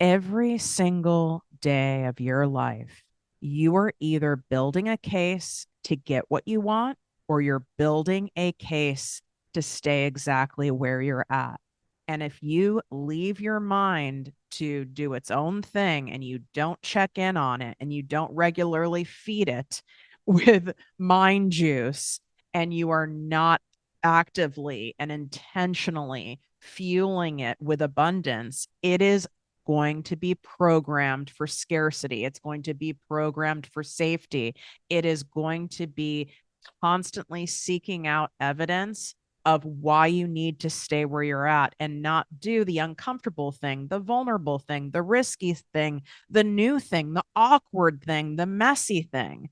Every single day of your life, you are either building a case to get what you want or you're building a case to stay exactly where you're at. And if you leave your mind to do its own thing and you don't check in on it and you don't regularly feed it with mind juice and you are not actively and intentionally fueling it with abundance, it is going to be programmed for scarcity. It's going to be programmed for safety. It is going to be constantly seeking out evidence of why you need to stay where you're at and not do the uncomfortable thing, the vulnerable thing, the risky thing, the new thing, the awkward thing, the messy thing.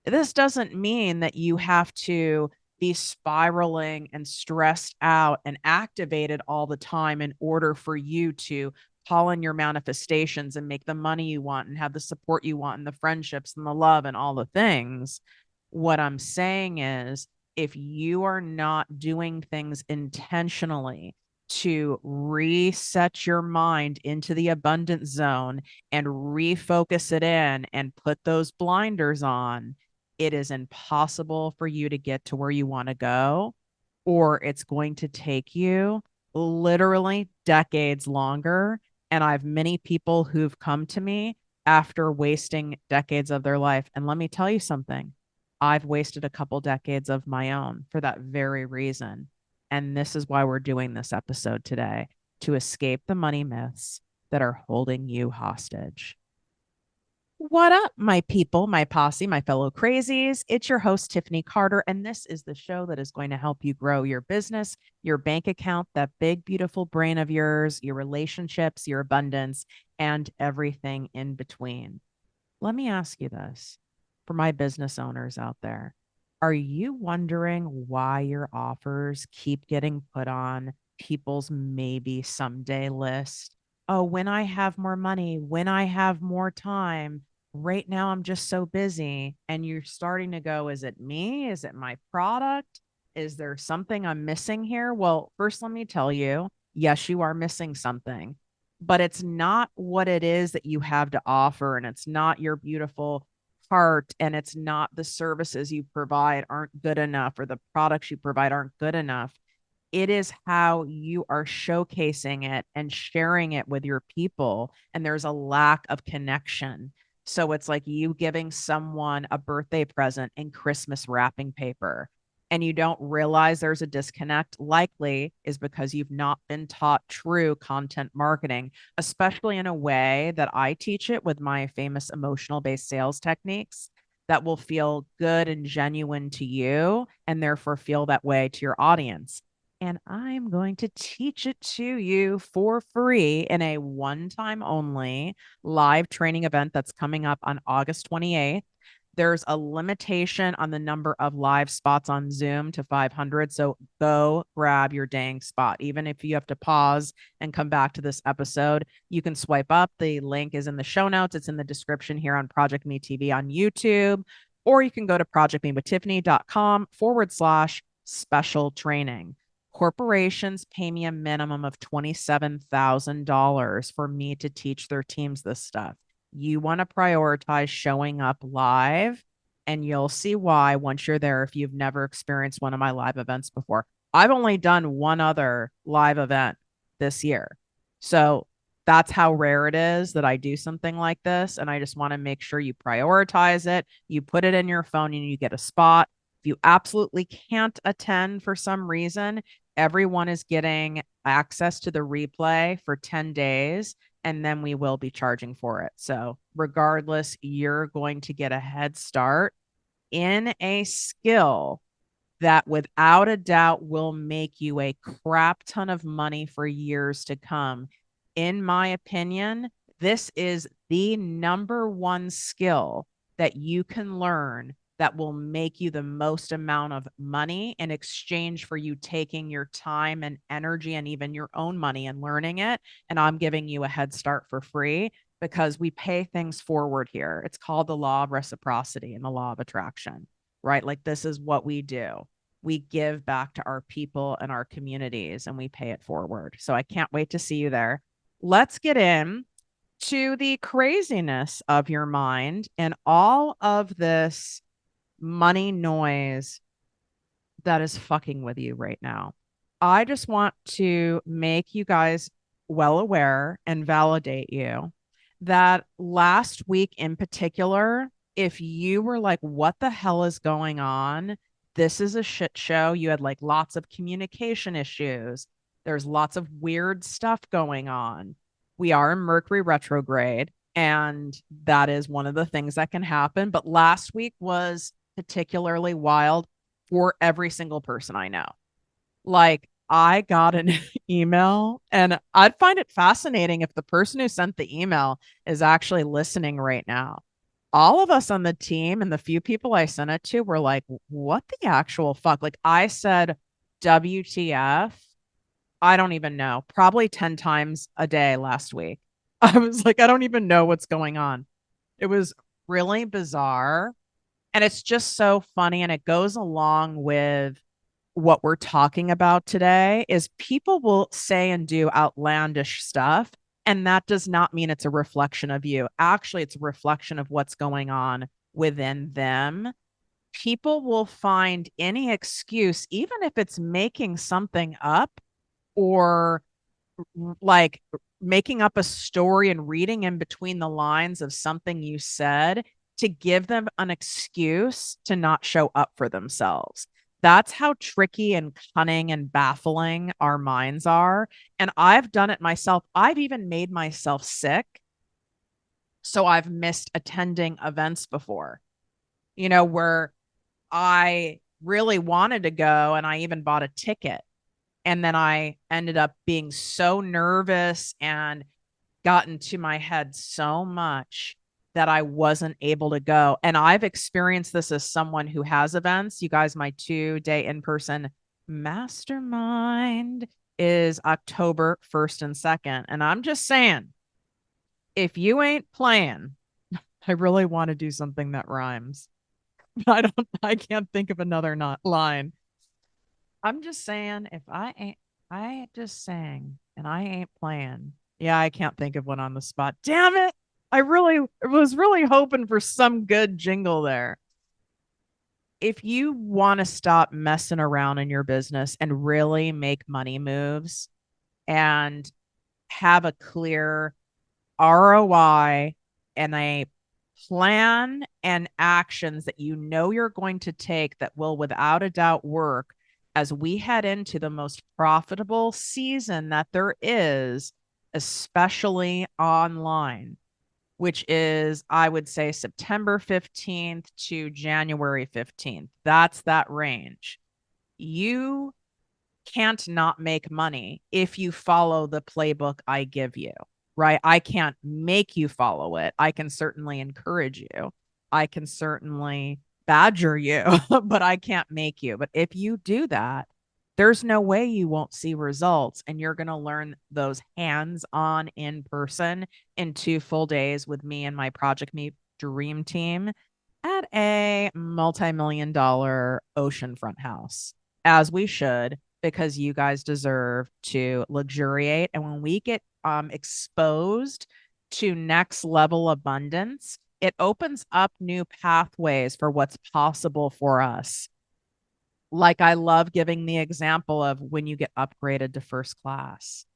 This doesn't mean that you have to be spiraling and stressed out and activated all the time in order for you to call in your manifestations and make the money you want and have the support you want and the friendships and the love and all the things. What I'm saying is, if you are not doing things intentionally to reset your mind into the abundant zone and refocus it in and put those blinders on, it is impossible for you to get to where you want to go, or it's going to take you literally decades longer. And I have many people who've come to me after wasting decades of their life. And let me tell you something, I've wasted a couple decades of my own for that very reason. And this is why we're doing this episode today, to escape the money myths that are holding you hostage. What up, my people, my posse, my fellow crazies? It's your host, Tiffany Carter, and this is the show that is going to help you grow your business, your bank account, that big, beautiful brain of yours, your relationships, your abundance, and everything in between. Let me ask you this for my business owners out there. Are you wondering why your offers keep getting put on people's maybe someday list? Oh, when I have more money, when I have more time. Right now, I'm just so busy. And you're starting to go, is it me? Is it my product? Is there something I'm missing here? Well, first, let me tell you, yes, you are missing something, but it's not what it is that you have to offer. And it's not your beautiful heart. And it's not the services you provide aren't good enough or the products you provide aren't good enough. It is how you are showcasing it and sharing it with your people. And there's a lack of connection. So it's like you giving someone a birthday present in Christmas wrapping paper and you don't realize there's a disconnect, likely is because you've not been taught true content marketing, especially in a way that I teach it with my famous emotional based sales techniques that will feel good and genuine to you and therefore feel that way to your audience. And I'm going to teach it to you for free in a one-time only live training event that's coming up on August 28th. There's a limitation on the number of live spots on Zoom to 500. So go grab your dang spot. Even if you have to pause and come back to this episode, you can swipe up. The link is in the show notes. It's in the description here on Project Me TV on YouTube, or you can go to projectmewithtiffany.com/special training. Corporations pay me a minimum of $27,000 for me to teach their teams this stuff. You want to prioritize showing up live, and you'll see why once you're there if you've never experienced one of my live events before. I've only done one other live event this year. So that's how rare it is that I do something like this. And I just want to make sure you prioritize it. You put it in your phone and you get a spot. If you absolutely can't attend for some reason, everyone is getting access to the replay for 10 days, and then we will be charging for it. So regardless, you're going to get a head start in a skill that without a doubt will make you a crap ton of money for years to come. In my opinion, this is the number one skill that you can learn that will make you the most amount of money in exchange for you taking your time and energy and even your own money and learning it. And I'm giving you a head start for free because we pay things forward here. It's called the law of reciprocity and the law of attraction, right? Like this is what we do. We give back to our people and our communities and we pay it forward. So I can't wait to see you there. Let's get in to the craziness of your mind and all of this money noise that is fucking with you right now. I just want to make you guys well aware and validate you that last week in particular, if you were like, what the hell is going on? This is a shit show. You had like lots of communication issues. There's lots of weird stuff going on. We are in Mercury retrograde, and that is one of the things that can happen. But last week was particularly wild for every single person I know. Like, I got an email, and I'd find it fascinating if the person who sent the email is actually listening right now. All of us on the team and the few people I sent it to were like, what the actual fuck? Like, I said, WTF? I don't even know, probably 10 times a day last week. I was like, I don't even know what's going on. It was really bizarre. And it's just so funny. And it goes along with what we're talking about today is people will say and do outlandish stuff. And that does not mean it's a reflection of you. Actually, it's a reflection of what's going on within them. People will find any excuse, even if it's making something up or like making up a story and reading in between the lines of something you said to give them an excuse to not show up for themselves. That's how tricky and cunning and baffling our minds are. And I've done it myself. I've even made myself sick. So I've missed attending events before, where I really wanted to go and I even bought a ticket. And then I ended up being so nervous and got into my head so much that I wasn't able to go. And I've experienced this as someone who has events. You guys, my 2-day in-person mastermind is October 1st and 2nd. And I'm just saying, if you ain't playing, I really want to do something that rhymes. I can't think of another not line. I'm just saying, if I ain't just saying and I ain't playing. Yeah, I can't think of one on the spot. Damn it. I really was really hoping for some good jingle there. If you want to stop messing around in your business and really make money moves and have a clear ROI and a plan and actions that you know you're going to take that will without a doubt work as we head into the most profitable season that there is, especially online, which is, I would say, September 15th to January 15th. That's that range. You can't not make money if you follow the playbook I give you, right? I can't make you follow it. I can certainly encourage you. I can certainly badger you, but I can't make you. But if you do that, there's no way you won't see results. And you're going to learn those hands on in person in 2 full days with me and my ProjectME Dream Team at a multi-million-dollar oceanfront house, as we should, because you guys deserve to luxuriate. And when we get exposed to next level abundance, it opens up new pathways for what's possible for us. Like, I love giving the example of when you get upgraded to first class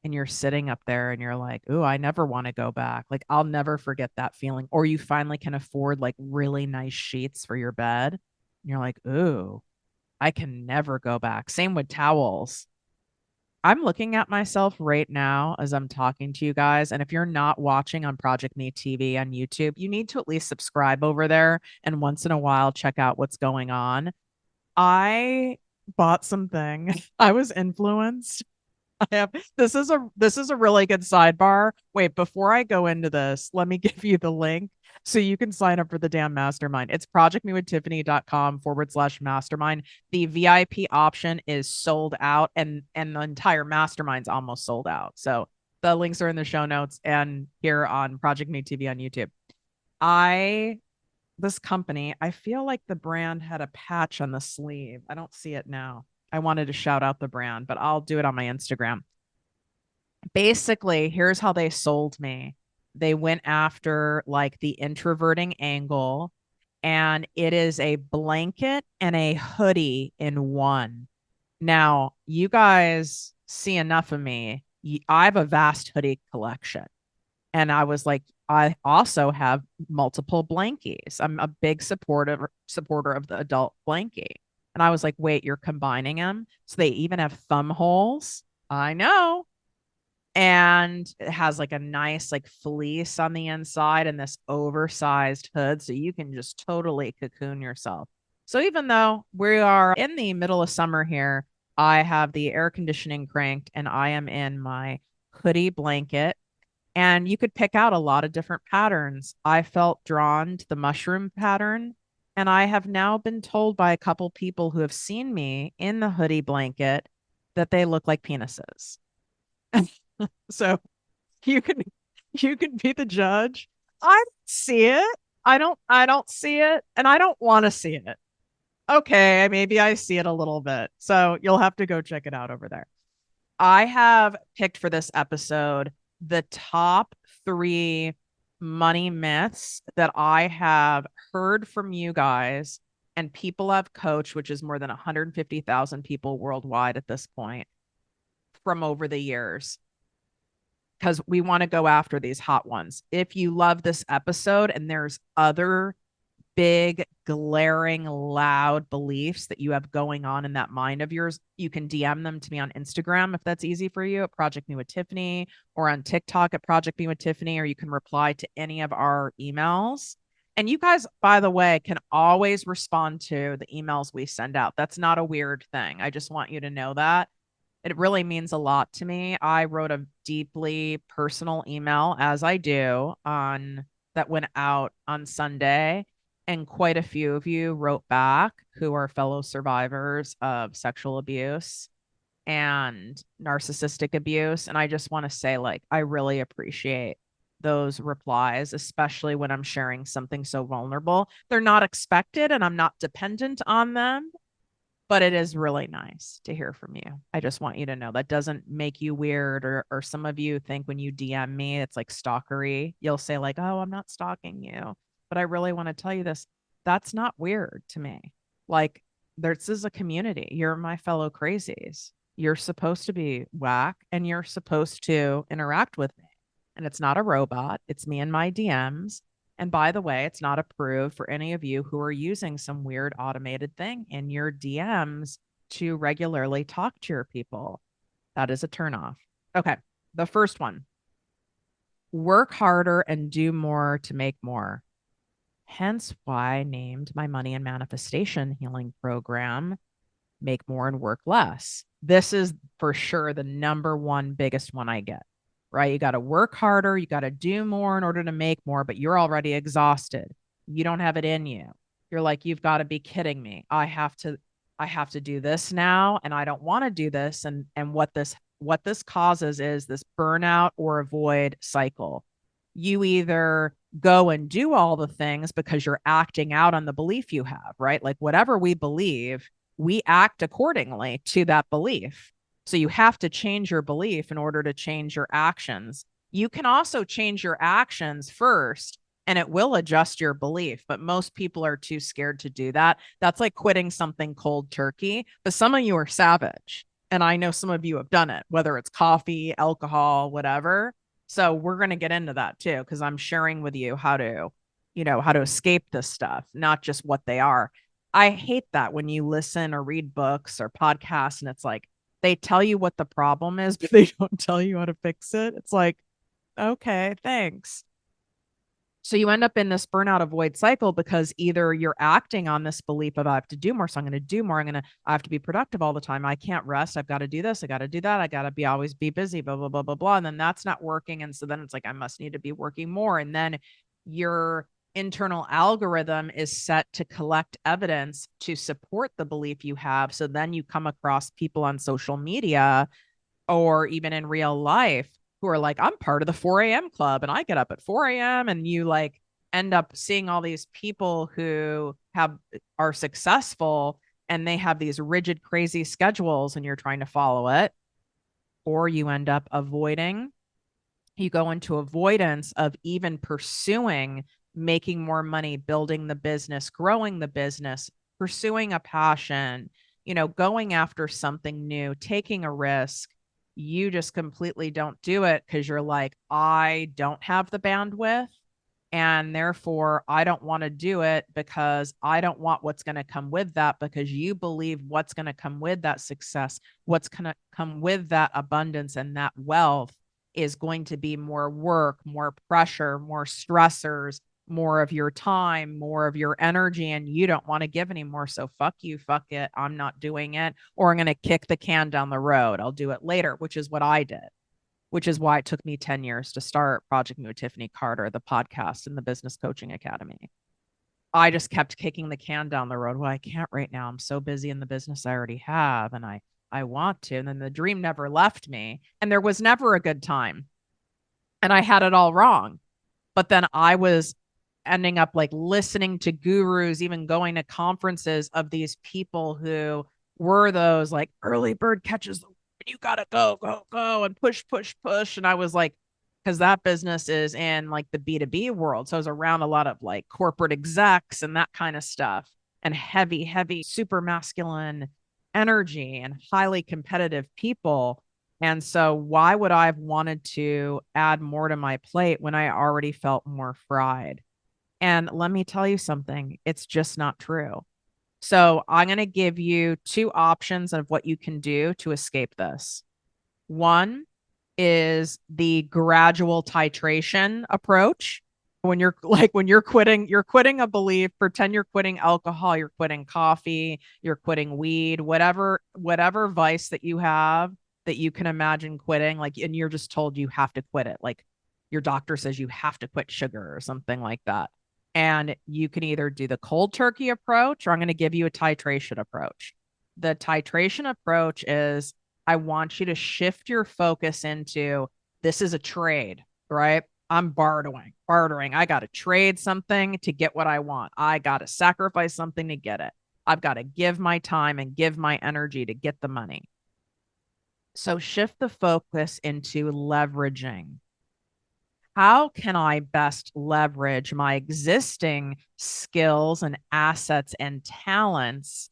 and you're sitting up there and you're like, ooh, I never want to go back. Like, I'll never forget that feeling. Or you finally can afford like really nice sheets for your bed. And you're like, ooh, I can never go back. Same with towels. I'm looking at myself right now as I'm talking to you guys. And if you're not watching on ProjectME TV on YouTube, you need to at least subscribe over there and once in a while check out what's going on. I bought something. I was influenced. I have this is a really good sidebar. Wait, before I go into this, let me give you the link so you can sign up for the damn mastermind. It's projectmewithtiffany.com/mastermind. The VIP option is sold out and the entire mastermind's almost sold out. So the links are in the show notes and here on Project Me TV on YouTube. I This company, I feel like the brand had a patch on the sleeve. I don't see it now. I wanted to shout out the brand, but I'll do it on my Instagram. Basically, here's how they sold me. they went after like the introverting angle, and it is a blanket and a hoodie in one. Now, you guys see enough of me. I have a vast hoodie collection. And I was like, I also have multiple blankies. I'm a big supporter of the adult blankie. And I was like, wait, you're combining them? So they even have thumb holes. I know. And it has like a nice like fleece on the inside and this oversized hood. So you can just totally cocoon yourself. So even though we are in the middle of summer here, I have the air conditioning cranked and I am in my hoodie blanket, and you could pick out a lot of different patterns. I felt drawn to the mushroom pattern, and I have now been told by a couple people who have seen me in the hoodie blanket that they look like penises. So you can you can be the judge. I don't see it. I don't see it, and I don't want to see it. Okay, maybe I see it a little bit. So you'll have to go check it out over there. I have picked for this episode the top 3 money myths that I have heard from you guys and people have coached, which is more than 150,000 people worldwide at this point, from over the years, because we want to go after these hot ones. If you love this episode and there's other big, glaring, loud beliefs that you have going on in that mind of yours, you can DM them to me on Instagram if that's easy for you, at Project Me with Tiffany, or on TikTok at Project Me with Tiffany, or you can reply to any of our emails. And you guys, by the way, can always respond to the emails we send out. That's not a weird thing. I just want you to know that. It really means a lot to me. I wrote a deeply personal email, as I do, on that went out on Sunday, and quite a few of you wrote back who are fellow survivors of sexual abuse and narcissistic abuse. And I just want to say, like, I really appreciate those replies, especially when I'm sharing something so vulnerable. They're not expected and I'm not dependent on them, but it is really nice to hear from you. I just want you to know that doesn't make you weird, or some of you think when you DM me it's like stalkery. You'll say like, "Oh, I'm not stalking you." But I really want to tell you this. That's not weird to me. Like, this is a community. You're my fellow crazies. You're supposed to be whack and you're supposed to interact with me. And it's not a robot. It's me and my DMs. And by the way, it's not approved for any of you who are using some weird automated thing in your DMs to regularly talk to your people. That is a turnoff. Okay. The first one: work harder and do more to make more. Hence why I named my money and manifestation healing program Make More and Work Less. This is for sure the number one biggest one I get, right? You got to work harder, you got to do more in order to make more, but you're already exhausted. You don't have it in you. You're like, you've got to be kidding me. I have to do this now, and I don't want to do this. And what this causes is this burnout or avoid cycle. You either go and do all the things because you're acting out on the belief you have, right? Like, whatever we believe, we act accordingly to that belief. So you have to change your belief in order to change your actions. You can also change your actions first and it will adjust your belief, but most people are too scared to do that. That's like quitting something cold turkey, but some of you are savage. And I know some of you have done it, whether it's coffee, alcohol, whatever. So we're going to get into that too, because I'm sharing with you how to escape this stuff, not just what they are. I hate that when you listen or read books or podcasts and it's like they tell you what the problem is, but they don't tell you how to fix it. It's like, okay, thanks. So you end up in this burnout avoid cycle because either you're acting on this belief of I have to do more, so I'm going to do more. I have to be productive all the time. I can't rest. I've got to do this. I got to do that. I got to be always be busy, blah, blah, blah, blah, blah. And then that's not working. And so then it's like, I must need to be working more. And then your internal algorithm is set to collect evidence to support the belief you have. So then you come across people on social media or even in real life who are like, I'm part of the 4 a.m. club and I get up at 4 a.m. And you like end up seeing all these people who are successful and they have these rigid, crazy schedules and you're trying to follow it. Or you end up avoiding you go into avoidance of even pursuing making more money, building the business, growing the business, pursuing a passion, going after something new, taking a risk. You just completely don't do it because you're like, I don't have the bandwidth. And therefore, I don't want to do it because I don't want what's going to come with that, because you believe what's going to come with that success, what's going to come with that abundance and that wealth is going to be more work, more pressure, more stressors, more of your time, more of your energy, and you don't want to give anymore. So fuck you, fuck it. I'm not doing it, or I'm going to kick the can down the road. I'll do it later, which is what I did, which is why it took me 10 years to start ProjectME with Tiffany Carter, the podcast and the Business Coaching Academy. I just kept kicking the can down the road. Well, I can't right now. I'm so busy in the business I already have, and I want to. And then the dream never left me, and there was never a good time. And I had it all wrong. But then I was ending up like listening to gurus, even going to conferences of these people who were those like early bird catches, you gotta go, go, go, and push, push, push. And I was like, because that business is in like the B2B world. So I was around a lot of like corporate execs and that kind of stuff, and heavy, heavy, super masculine energy and highly competitive people. And so why would I have wanted to add more to my plate when I already felt more fried? And let me tell you something, it's just not true. So I'm going to give you two options of what you can do to escape this. One is the gradual titration approach. When you're quitting a belief, pretend you're quitting alcohol, you're quitting coffee, you're quitting weed, whatever vice that you have that you can imagine quitting, like, and you're just told you have to quit it. Like your doctor says you have to quit sugar or something like that. And you can either do the cold turkey approach, or I'm going to give you a titration approach. The titration approach is, I want you to shift your focus into, this is a trade, right? I'm bartering. I got to trade something to get what I want. I got to sacrifice something to get it. I've got to give my time and give my energy to get the money. So shift the focus into leveraging. How can I best leverage my existing skills and assets and talents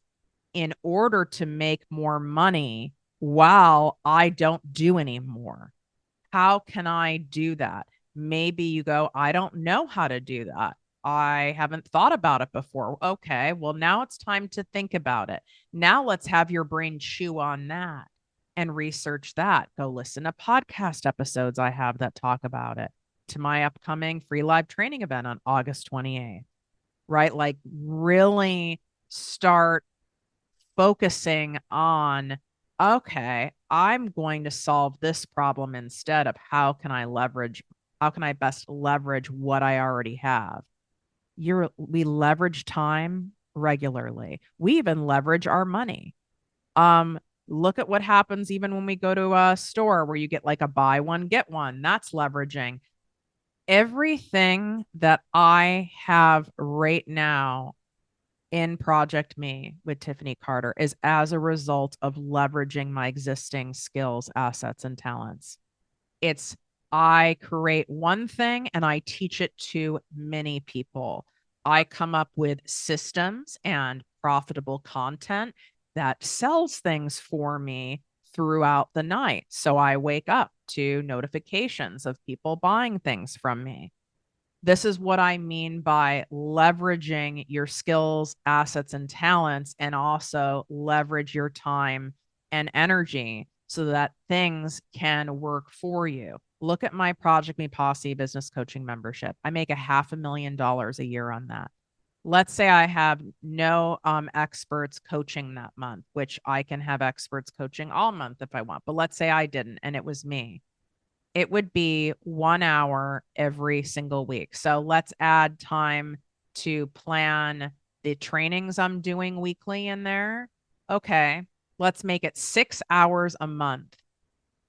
in order to make more money while I don't do anymore? How can I do that? Maybe you go, I don't know how to do that. I haven't thought about it before. Okay, well, now it's time to think about it. Now let's have your brain chew on that and research that. Go listen to podcast episodes I have that talk about it, to my upcoming free live training event on August 28th, right? Like really start focusing on, okay, I'm going to solve this problem instead of how can I best leverage what I already have. We leverage time regularly. We even leverage our money. Look at what happens even when we go to a store where you get like a buy one, get one. That's leveraging. Everything that I have right now in ProjectME with Tiffany Carter is as a result of leveraging my existing skills, assets, and talents. It's, I create one thing and I teach it to many people. I come up with systems and profitable content that sells things for me throughout the night. So I wake up to notifications of people buying things from me. This is what I mean by leveraging your skills, assets, and talents, and also leverage your time and energy so that things can work for you. Look at my ProjectME Posse business coaching membership. I make $500,000 a year on that. Let's say I have no experts coaching that month, which I can have experts coaching all month if I want. But let's say I didn't and it was me. It would be 1 hour every single week. So let's add time to plan the trainings I'm doing weekly in there. Okay, let's make it 6 hours a month.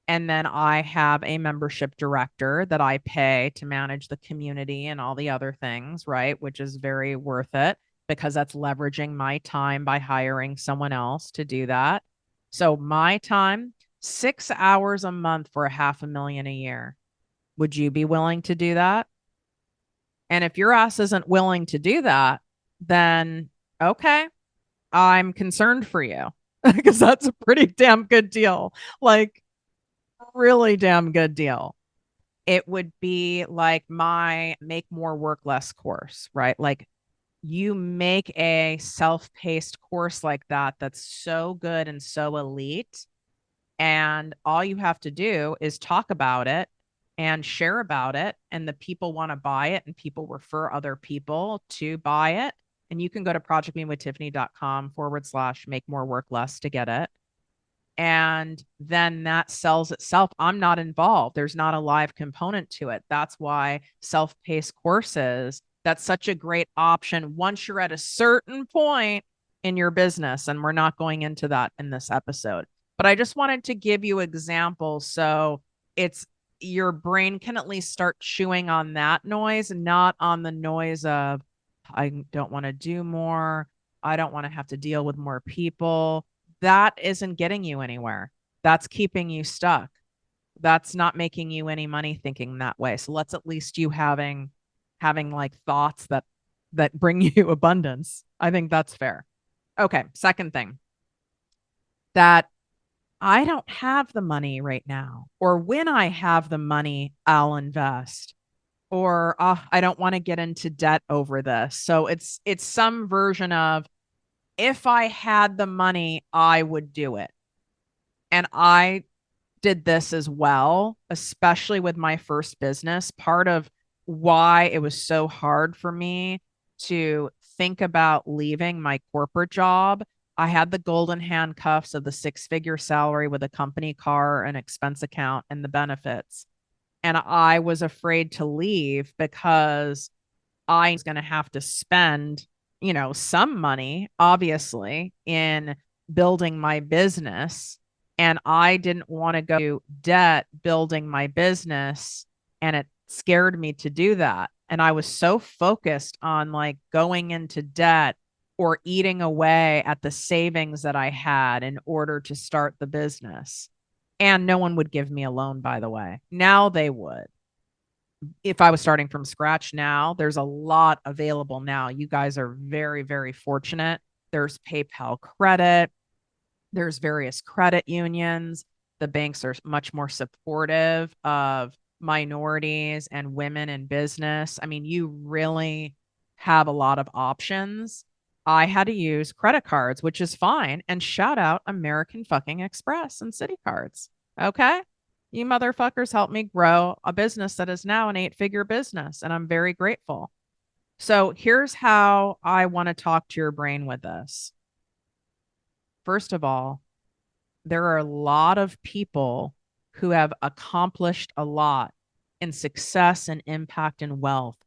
And then I have a membership director that I pay to manage the community and all the other things, right? Which is very worth it because that's leveraging my time by hiring someone else to do that. So my time, 6 hours a month for $500,000 a year. Would you be willing to do that? And if your ass isn't willing to do that, then okay, I'm concerned for you because that's a pretty damn good deal. Like, really damn good deal. It would be like my Make More Work Less course, right? Like, you make a self-paced course like that that's so good and so elite, and all you have to do is talk about it and share about it, and the people want to buy it, and people refer other people to buy it. And you can go to projectmewithtiffany.com/, make more work less to get it. And then that sells itself. I'm not involved. There's not a live component to it. That's why self-paced courses, that's such a great option once you're at a certain point in your business. And we're not going into that in this episode, but I just wanted to give you examples so it's your brain can at least start chewing on that noise, not on the noise of I don't want to do more. I don't want to have to deal with more people. That isn't getting you anywhere. That's keeping you stuck. That's not making you any money thinking that way. So let's at least you having like thoughts that bring you abundance. I think that's fair. Okay, second thing, that I don't have the money right now, or when I have the money, I'll invest, or I don't want to get into debt over this. So it's some version of if I had the money, I would do it. And I did this as well, especially with my first business. Part of why it was so hard for me to think about leaving my corporate job. I had the golden handcuffs of the 6-figure salary with a company car, an expense account, and the benefits. And I was afraid to leave because I was going to have to spend, some money, obviously, in building my business. And I didn't want to go to debt building my business. And it scared me to do that. And I was so focused on like going into debt or eating away at the savings that I had in order to start the business. And no one would give me a loan, by the way. Now they would. If I was starting from scratch now, there's a lot available now. You guys are very, very fortunate. There's PayPal credit, there's various credit unions. The banks are much more supportive of minorities and women in business. I mean, you really have a lot of options. I had to use credit cards, which is fine. And shout out American fucking Express and City Cards. Okay. You motherfuckers helped me grow a business that is now an 8-figure business. And I'm very grateful. So here's how I want to talk to your brain with this. First of all, there are a lot of people who have accomplished a lot in success and impact and wealth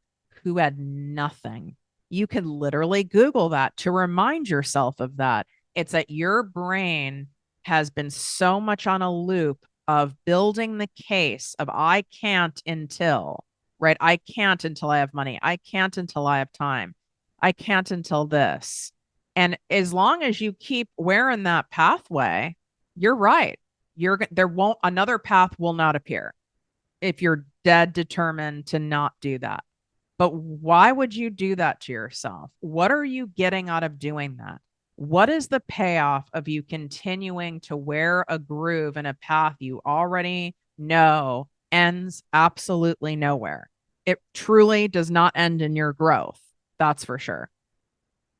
who had nothing. You could literally Google that to remind yourself of that. It's that your brain has been so much on a loop of building the case of I can't until, right? I can't until I have money. I can't until I have time. I can't until this. And as long as you keep wearing that pathway, you're right. There won't another path will not appear if you're dead determined to not do that. But why would you do that to yourself? What are you getting out of doing that? What is the payoff of you continuing to wear a groove in a path you already know ends absolutely nowhere? It truly does not end in your growth. That's for sure.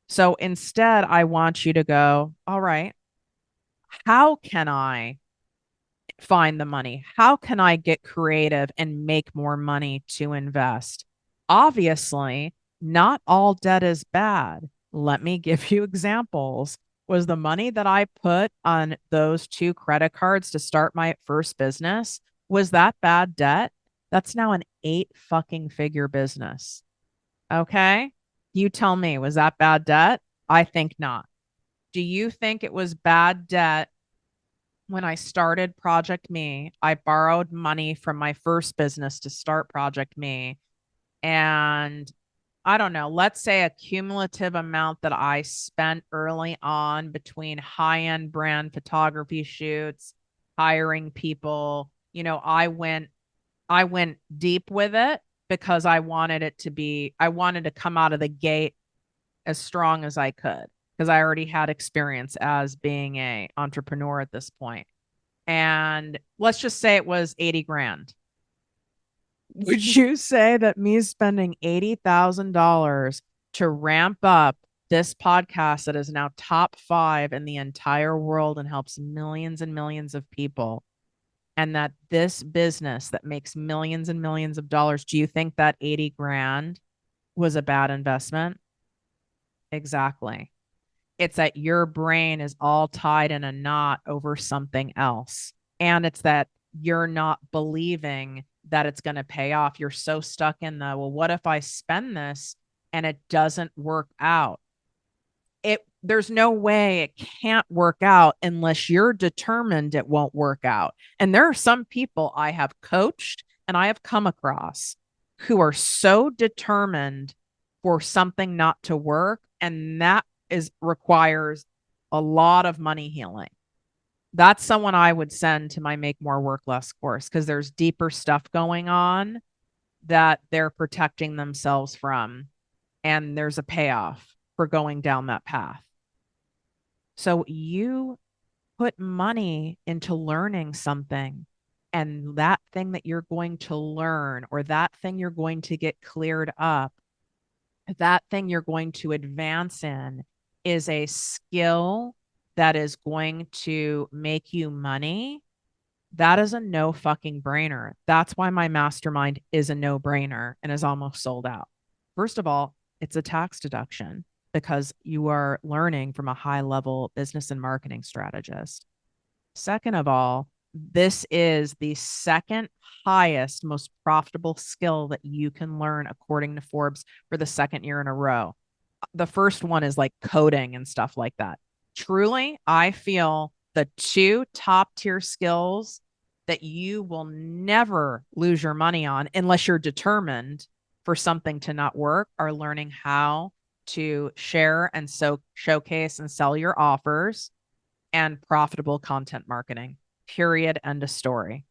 So instead, I want you to go, all right, how can I find the money? How can I get creative and make more money to invest? Obviously, not all debt is bad. Let me give you examples. Was the money that I put on those 2 credit cards to start my first business, was that bad debt? That's now an 8-fucking-figure business. Okay? You tell me, was that bad debt? I think not. Do you think it was bad debt when I started ProjectME? I borrowed money from my first business to start ProjectME. And I don't know, let's say a cumulative amount that I spent early on between high-end brand photography shoots, hiring people. I went I went deep with it because I wanted to come out of the gate as strong as I could because I already had experience as being a entrepreneur at this point. And let's just say it was 80 grand. Would you say that me spending $80,000 to ramp up this podcast that is now top 5 in the entire world and helps millions and millions of people, and that this business that makes millions and millions of dollars, do you think that 80 grand was a bad investment? Exactly. It's that your brain is all tied in a knot over something else. And it's that you're not believing that it's going to pay off. You're so stuck in the, well, what if I spend this and it doesn't work out? There's no way it can't work out unless you're determined it won't work out. And there are some people I have coached and I have come across who are so determined for something not to work, and that is requires a lot of money healing. That's someone I would send to my Make More Work Less course because there's deeper stuff going on that they're protecting themselves from, and there's a payoff for going down that path. So you put money into learning something, and that thing that you're going to learn, or that thing you're going to get cleared up, that thing you're going to advance in is a skill that is going to make you money. That is a no fucking brainer. That's why my mastermind is a no brainer and is almost sold out. First of all, it's a tax deduction because you are learning from a high level business and marketing strategist. Second of all, this is the second highest, most profitable skill that you can learn, according to Forbes, for the second year in a row. The first one is like coding and stuff like that. Truly, I feel the two top tier skills that you will never lose your money on unless you're determined for something to not work are learning how to share and showcase and sell your offers, and profitable content marketing. Period. End of story.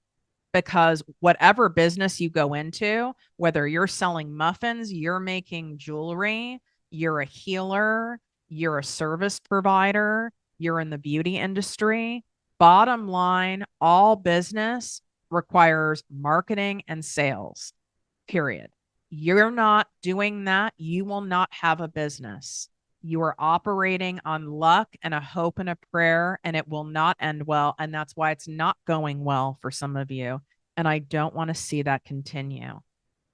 Because whatever business you go into, whether you're selling muffins, you're making jewelry, you're a healer, you're a service provider, you're in the beauty industry, bottom line, all business requires marketing and sales. Period. You're not doing that, you will not have a business. You are operating on luck and a hope and a prayer, and it will not end well. And that's why it's not going well for some of you. And I don't want to see that continue.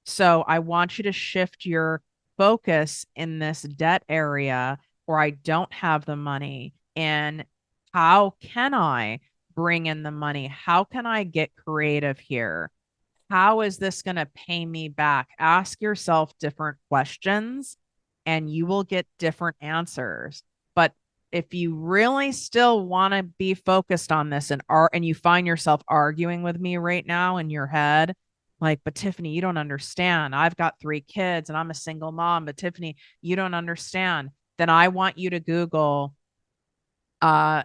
So I want you to shift your focus in this debt area, or I don't have the money. And how can I bring in the money? How can I get creative here? How is this going to pay me back? Ask yourself different questions and you will get different answers. But if you really still want to be focused on this and you find yourself arguing with me right now in your head, like, but Tiffany, you don't understand. I've got 3 kids and I'm a single mom, but Tiffany, you don't understand. Then I want you to Google uh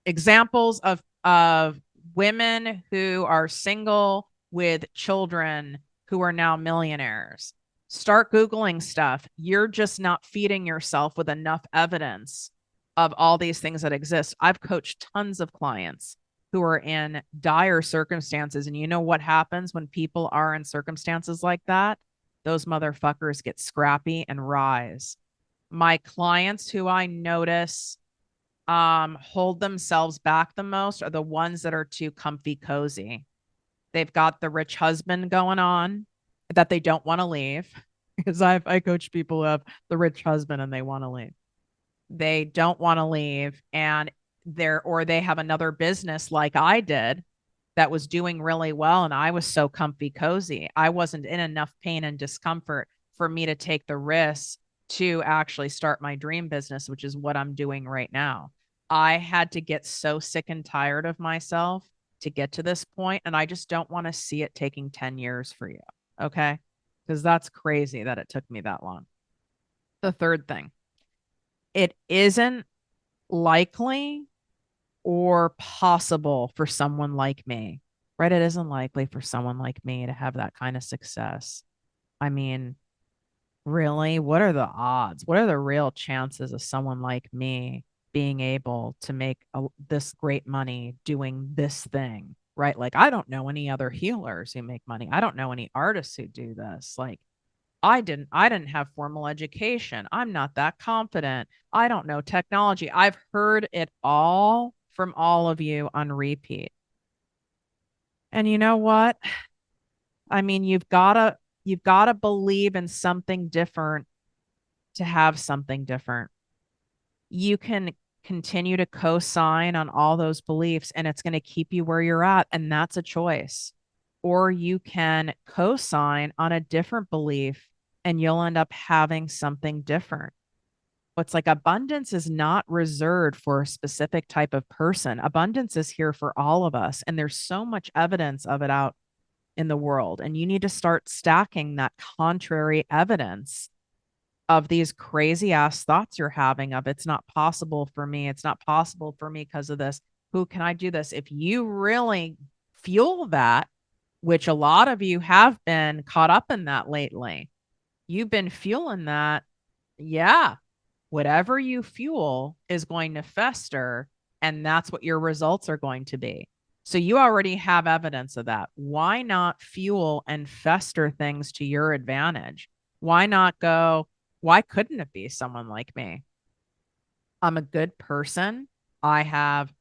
examples of women who are single with children who are now millionaires. Start Googling stuff. You're just not feeding yourself with enough evidence of all these things that exist. I've coached tons of clients who are in dire circumstances. And you know what happens when people are in circumstances like that? Those motherfuckers get scrappy and rise. My clients who I notice hold themselves back the most are the ones that are too comfy cozy. They've got the rich husband going on that they don't want to leave because I coach people who have the rich husband and they want to leave. They don't want to leave, and they have another business like I did that was doing really well, and I was so comfy cozy. I wasn't in enough pain and discomfort for me to take the risk to actually start my dream business, which is what I'm doing right now. I had to get so sick and tired of myself to get to this point, and I just don't want to see it taking 10 years for you. Okay? Because that's crazy that it took me that long. The third thing, it isn't likely or possible for someone like me right? It isn't likely for someone like me to have that kind of success. I mean, really, what are the odds? What are the real chances of someone like me being able to make this great money doing this thing, right? Like, I don't know any other healers who make money. I don't know any artists who do this. Like, I didn't have formal education. I'm not that confident. I don't know technology. I've heard it all from all of you on repeat. And you know what? I mean, you've got to believe in something different to have something different. You can continue to co-sign on all those beliefs and it's going to keep you where you're at, and that's a choice. Or you can co-sign on a different belief and you'll end up having something different. What's like abundance is not reserved for a specific type of person. Abundance is here for all of us, and there's so much evidence of it out in the world. And you need to start stacking that contrary evidence of these crazy ass thoughts you're having of it's not possible for me. It's not possible for me because of this. Who can I do this? If you really fuel that, which a lot of you have been caught up in that lately, you've been fueling that. Yeah. Whatever you fuel is going to fester, and that's what your results are going to be. So you already have evidence of that. Why not fuel and fester things to your advantage? Why not go, why couldn't it be someone like me? I'm a good person. I have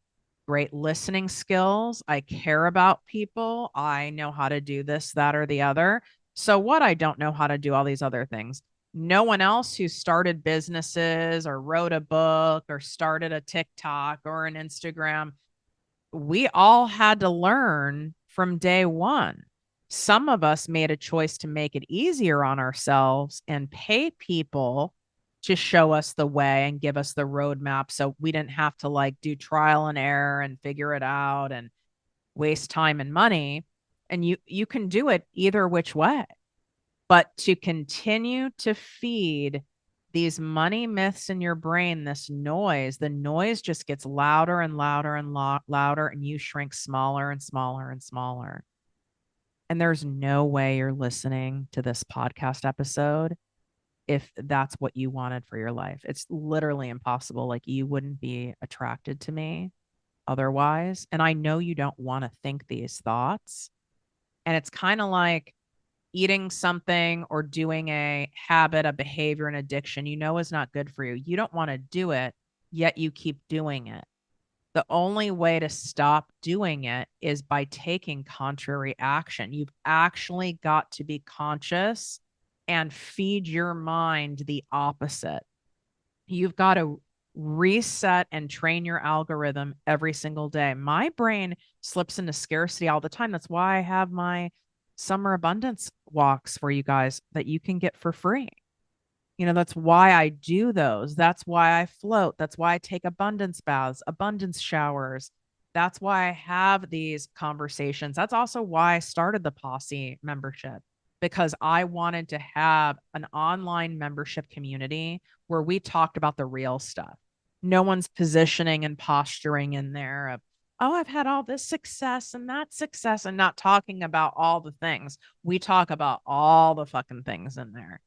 great listening skills. I care about people. I know how to do this, that, or the other. So what? I don't know how to do all these other things. No one else who started businesses or wrote a book or started a TikTok or an Instagram, we all had to learn from day one. Some of us made a choice to make it easier on ourselves and pay people to show us the way and give us the roadmap so we didn't have to like do trial and error and figure it out and waste time and money. And you can do it either which way. But to continue to feed these money myths in your brain, this noise, the noise just gets louder and louder and louder, and you shrink smaller and smaller and smaller. And there's no way you're listening to this podcast episode if that's what you wanted for your life. It's literally impossible. Like, you wouldn't be attracted to me otherwise. And I know you don't want to think these thoughts. And it's kind of like eating something or doing a habit, a behavior, an addiction you know is not good for you. You don't want to do it, yet you keep doing it. The only way to stop doing it is by taking contrary action. You've actually got to be conscious and feed your mind the opposite. You've got to reset and train your algorithm every single day. My brain slips into scarcity all the time. That's why I have my summer abundance walks for you guys that you can get for free. You know, that's why I do those. That's why I float. That's why I take abundance baths, abundance showers. That's why I have these conversations. That's also why I started the Posse membership, because I wanted to have an online membership community where we talked about the real stuff. No one's positioning and posturing in there of, oh, I've had all this success and that success, and not talking about all the things. We talk about all the fucking things in there.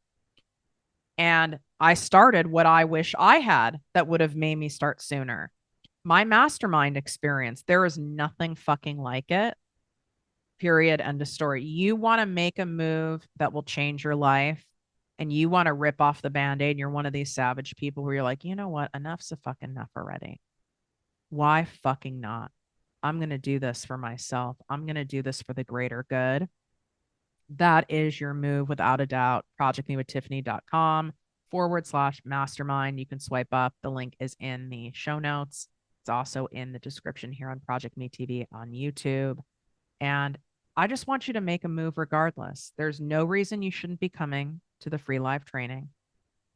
And I started what I wish I had that would have made me start sooner. My mastermind experience, there is nothing fucking like it. Period. End of story. You want to make a move that will change your life, and you want to rip off the band-aid, and you're one of these savage people where you're like, you know what? Enough's a fucking enough already. Why fucking not? I'm going to do this for myself. I'm going to do this for the greater good. That is your move without a doubt. ProjectMeWithTiffany.com/mastermind. You can swipe up. The link is in the show notes. It's also in the description here on Project Me TV on YouTube. And I just want you to make a move regardless. There's no reason you shouldn't be coming to the free live training.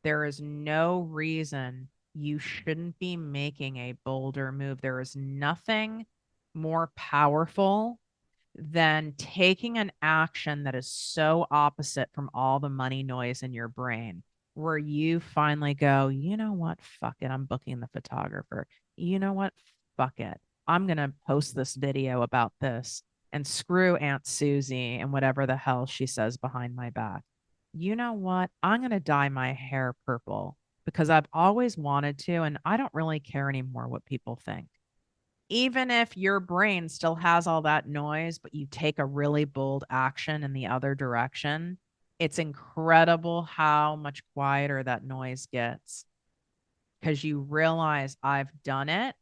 There is no reason you shouldn't be making a bolder move. There is nothing more powerful than taking an action that is so opposite from all the money noise in your brain, where you finally go, you know what? Fuck it. I'm booking the photographer. You know what? Fuck it. I'm going to post this video about this. and screw Aunt Susie and whatever the hell she says behind my back. You know what? I'm going to dye my hair purple because I've always wanted to, and I don't really care anymore what people think. Even if your brain still has all that noise, but you take a really bold action in the other direction, it's incredible how much quieter that noise gets because you realize I've done it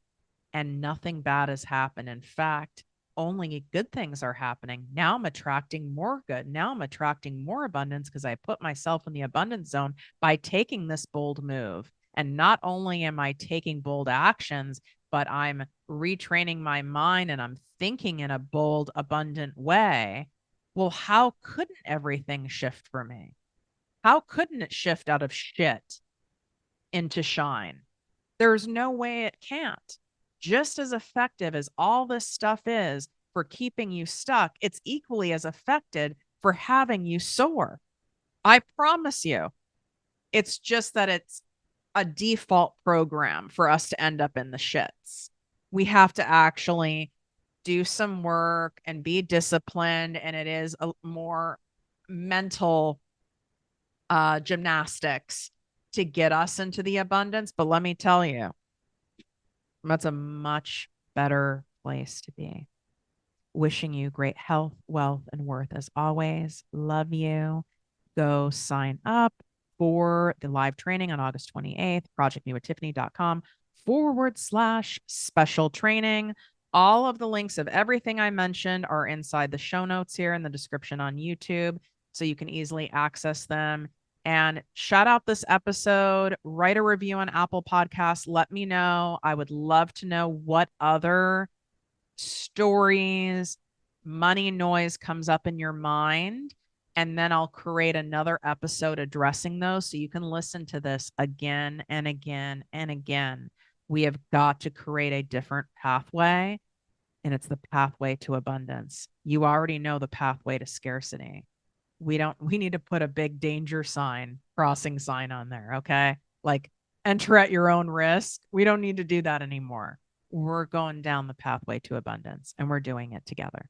and nothing bad has happened. In fact, only good things are happening. Now I'm attracting more good. Now I'm attracting more abundance because I put myself in the abundance zone by taking this bold move. And not only am I taking bold actions, but I'm retraining my mind and I'm thinking in a bold, abundant way. Well, how couldn't everything shift for me? How couldn't it shift out of shit into shine? There's no way it can't. Just as effective as all this stuff is for keeping you stuck, it's equally as effective for having you soar. I promise you. It's just that it's a default program for us to end up in the shits. We have to actually do some work and be disciplined, and it is a more mental gymnastics to get us into the abundance. But let me tell you, that's a much better place to be. Wishing you great health, wealth, and worth as always. Love you. Go sign up for the live training on August 28th, projectmewithtiffany.com/special training. All of the links of everything I mentioned are inside the show notes here in the description on YouTube, so you can easily access them. And shout out this episode, write a review on Apple Podcasts. Let me know. I would love to know what other stories, money noise comes up in your mind. And then I'll create another episode addressing those so you can listen to this again and again and again. We have got to create a different pathway, and it's the pathway to abundance. You already know the pathway to scarcity. We need to put a big danger sign, crossing sign on there. Okay. Like enter at your own risk. We don't need to do that anymore. We're going down the pathway to abundance and we're doing it together.